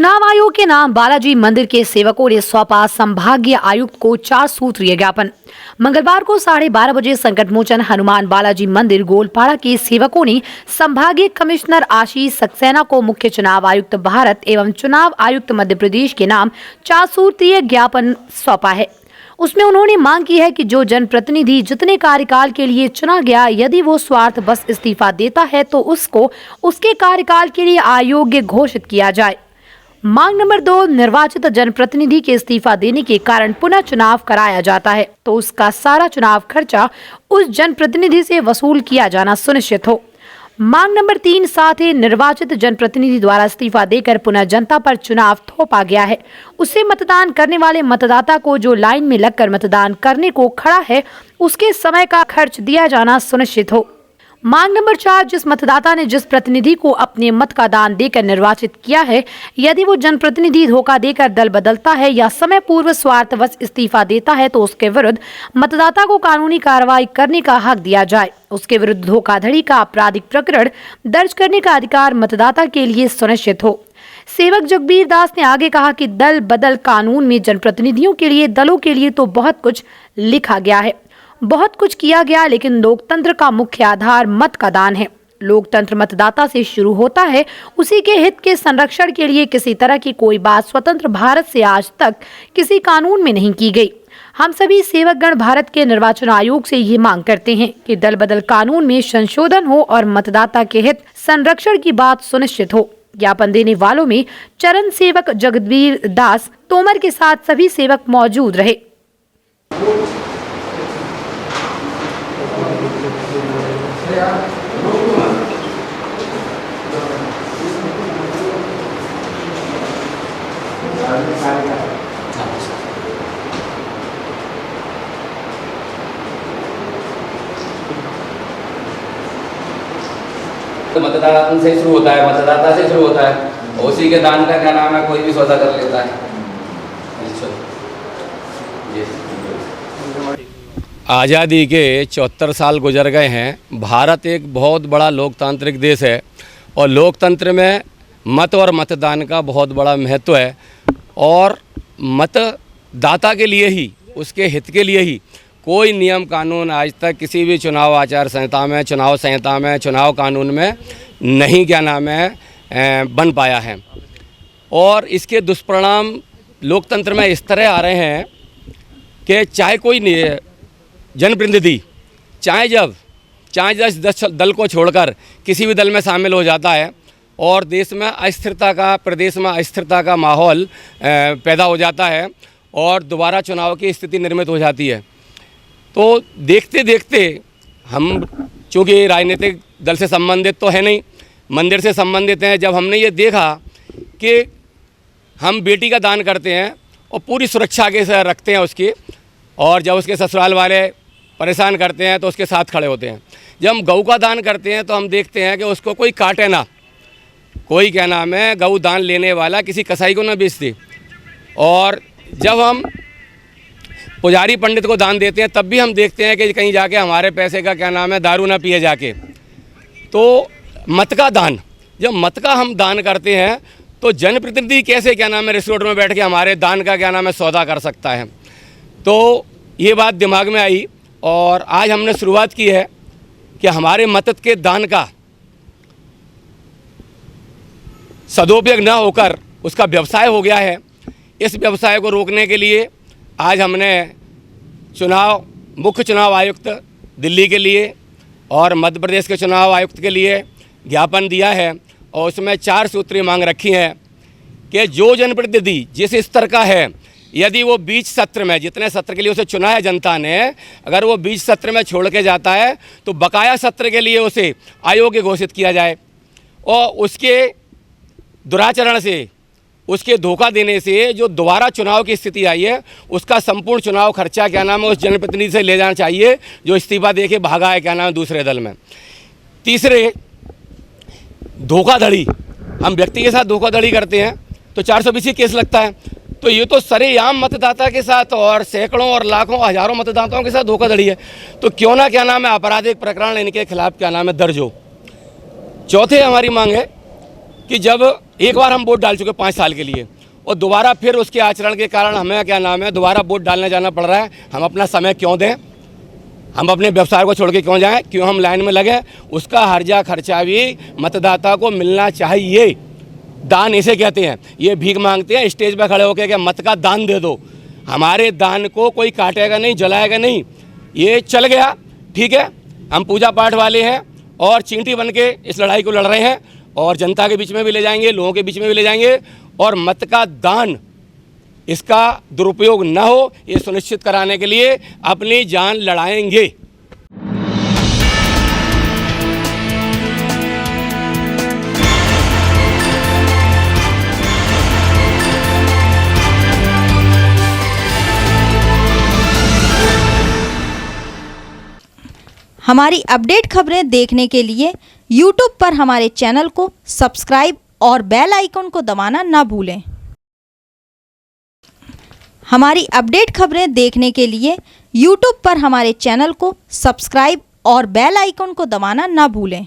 चुनाव आयोग के नाम बालाजी मंदिर के सेवकों ने सौंपा संभागीय आयुक्त को 4 सूत्रीय ज्ञापन। मंगलवार को 12:30 बजे संकट मोचन हनुमान बालाजी मंदिर गोलपाड़ा के सेवकों ने संभागीय कमिश्नर आशीष सक्सेना को मुख्य चुनाव आयुक्त भारत एवं चुनाव आयुक्त मध्य प्रदेश के नाम 4 सूत्रीय ज्ञापन सौंपा है। उसमें उन्होंने मांग की है कि जो जनप्रतिनिधि जितने कार्यकाल के लिए चुना गया, यदि वो स्वार्थ बस इस्तीफा देता है तो उसको उसके कार्यकाल के लिए अयोग्य घोषित किया जाए। मांग नंबर 2, निर्वाचित जनप्रतिनिधि के इस्तीफा देने के कारण पुनः चुनाव कराया जाता है तो उसका सारा चुनाव खर्चा उस जनप्रतिनिधि से वसूल किया जाना सुनिश्चित हो। मांग नंबर 3, साथ ही निर्वाचित जनप्रतिनिधि द्वारा इस्तीफा देकर पुनः जनता पर चुनाव थोपा गया है, उससे मतदान करने वाले मतदाता को जो लाइन में लगकर मतदान करने को खड़ा है उसके समय का खर्च दिया जाना सुनिश्चित हो। मांग नंबर 4, जिस मतदाता ने जिस प्रतिनिधि को अपने मत का दान देकर निर्वाचित किया है, यदि वो जनप्रतिनिधि धोखा देकर दल बदलता है या समय पूर्व स्वार्थवश इस्तीफा देता है तो उसके विरुद्ध मतदाता को कानूनी कार्रवाई करने का हक दिया जाए। उसके विरुद्ध धोखाधड़ी का आपराधिक प्रकरण दर्ज करने का अधिकार मतदाता के लिए सुनिश्चित हो। सेवक जगबीर दास ने आगे कहा कि दल बदल कानून में जनप्रतिनिधियों के लिए, दलों के लिए तो बहुत कुछ लिखा गया है, बहुत कुछ किया गया, लेकिन लोकतंत्र का मुख्य आधार मत का दान है। लोकतंत्र मतदाता से शुरू होता है। उसी के हित के संरक्षण के लिए किसी तरह की कोई बात स्वतंत्र भारत से आज तक किसी कानून में नहीं की गई। हम सभी सेवकगण भारत के निर्वाचन आयोग से ये मांग करते हैं कि दल बदल कानून में संशोधन हो और मतदाता के हित संरक्षण की बात सुनिश्चित हो। ज्ञापन देने वालों में चरण सेवक जगबीर दास तोमर के साथ सभी सेवक मौजूद रहे। मतदान से शुरू होता है, मतदाता से शुरू होता है, उसी के दान का क्या नाम है, कोई भी सौदा कर लेता है। आज़ादी के 74 साल गुजर गए हैं। भारत एक बहुत बड़ा लोकतांत्रिक देश है और लोकतंत्र में मत और मतदान का बहुत बड़ा महत्व है और मतदाता के लिए ही, उसके हित के लिए ही कोई नियम कानून आज तक किसी भी चुनाव आचार संहिता में, चुनाव संहिता में, चुनाव कानून में नहीं क्या नाम है बन पाया है। और इसके दुष्परिणाम लोकतंत्र में इस तरह आ रहे हैं कि चाहे कोई जनप्रतिनिधि चाहे दस दल को छोड़कर किसी भी दल में शामिल हो जाता है और देश में अस्थिरता का, प्रदेश में अस्थिरता का माहौल पैदा हो जाता है और दोबारा चुनाव की स्थिति निर्मित हो जाती है। तो देखते देखते हम, चूँकि राजनीतिक दल से संबंधित तो है नहीं, मंदिर से संबंधित हैं, जब हमने ये देखा कि हम बेटी का दान करते हैं और पूरी सुरक्षा के साथ रखते हैं उसकी, और जब उसके ससुराल वाले परेशान करते हैं तो उसके साथ खड़े होते हैं। जब हम गऊ का दान करते हैं तो हम देखते हैं कि उसको कोई काटे ना, कोई क्या नाम है गऊ दान लेने वाला किसी कसाई को ना बेच दे। और जब हम पुजारी पंडित को दान देते हैं तब भी हम देखते हैं कि कहीं जाके हमारे पैसे का क्या नाम है दारू ना पिए जाके। तो मत का दान, जब मत का हम दान करते हैं तो जनप्रतिनिधि कैसे क्या नाम है रिसोर्ट में बैठ के हमारे दान का क्या नाम है सौदा कर सकता है। तो ये बात दिमाग में आई और आज हमने शुरुआत की है कि हमारे मत के दान का सदुपयोग न होकर उसका व्यवसाय हो गया है। इस व्यवसाय को रोकने के लिए आज हमने मुख्य चुनाव आयुक्त दिल्ली के लिए और मध्य प्रदेश के चुनाव आयुक्त के लिए ज्ञापन दिया है और उसमें 4 सूत्रीय मांग रखी हैं कि जो जनप्रतिनिधि जिस स्तर का है, यदि वो बीच सत्र में, जितने सत्र के लिए उसे चुना है जनता ने, अगर वो बीच सत्र में छोड़ के जाता है तो बकाया सत्र के लिए उसे अयोग्य घोषित किया जाए और उसके दुराचरण से, उसके धोखा देने से जो दोबारा चुनाव की स्थिति आई है उसका संपूर्ण चुनाव खर्चा क्या नाम है उस जनप्रतिनिधि से ले जाना चाहिए जो इस्तीफा दे के भागा है क्या नाम है दूसरे दल में। तीसरे, धोखाधड़ी, हम व्यक्ति के साथ धोखाधड़ी करते हैं तो 420 केस लगता है। तो ये तो सरेआम मतदाता के साथ और सैकड़ों और लाखों हजारों मतदाताओं के साथ धोखाधड़ी है। तो क्यों ना क्या नाम है आपराधिक प्रकरण इनके खिलाफ क्या नाम है दर्ज हो। चौथे हमारी मांग है कि जब एक बार हम वोट डाल चुके 5 साल के लिए और दोबारा फिर उसके आचरण के कारण हमें क्या नाम है दोबारा वोट डालने जाना पड़ रहा है। हम अपना समय क्यों दें, हम अपने व्यवसाय को छोड़ के क्यों जाएं, क्यों हम लाइन में लगे। उसका हर्जा खर्चा भी मतदाता को मिलना चाहिए। दान इसे कहते हैं, ये भीख मांगते हैं स्टेज पर खड़े होकर कि मत का दान दे दो। हमारे दान को कोई काटेगा नहीं, जलाएगा नहीं। ये चल गया ठीक है, हम पूजा पाठ वाले हैं और चींटी बन के इस लड़ाई को लड़ रहे हैं और जनता के बीच में भी ले जाएंगे, लोगों के बीच में भी ले जाएंगे और मत का दान इसका दुरुपयोग न हो ये सुनिश्चित कराने के लिए अपनी जान लड़ाएंगे। हमारी अपडेट खबरें देखने के लिए YouTube पर हमारे चैनल को सब्सक्राइब और बेल आइकन को दबाना ना भूलें। हमारी अपडेट खबरें देखने के लिए YouTube पर हमारे चैनल को सब्सक्राइब और बेल आइकन को दबाना ना भूलें।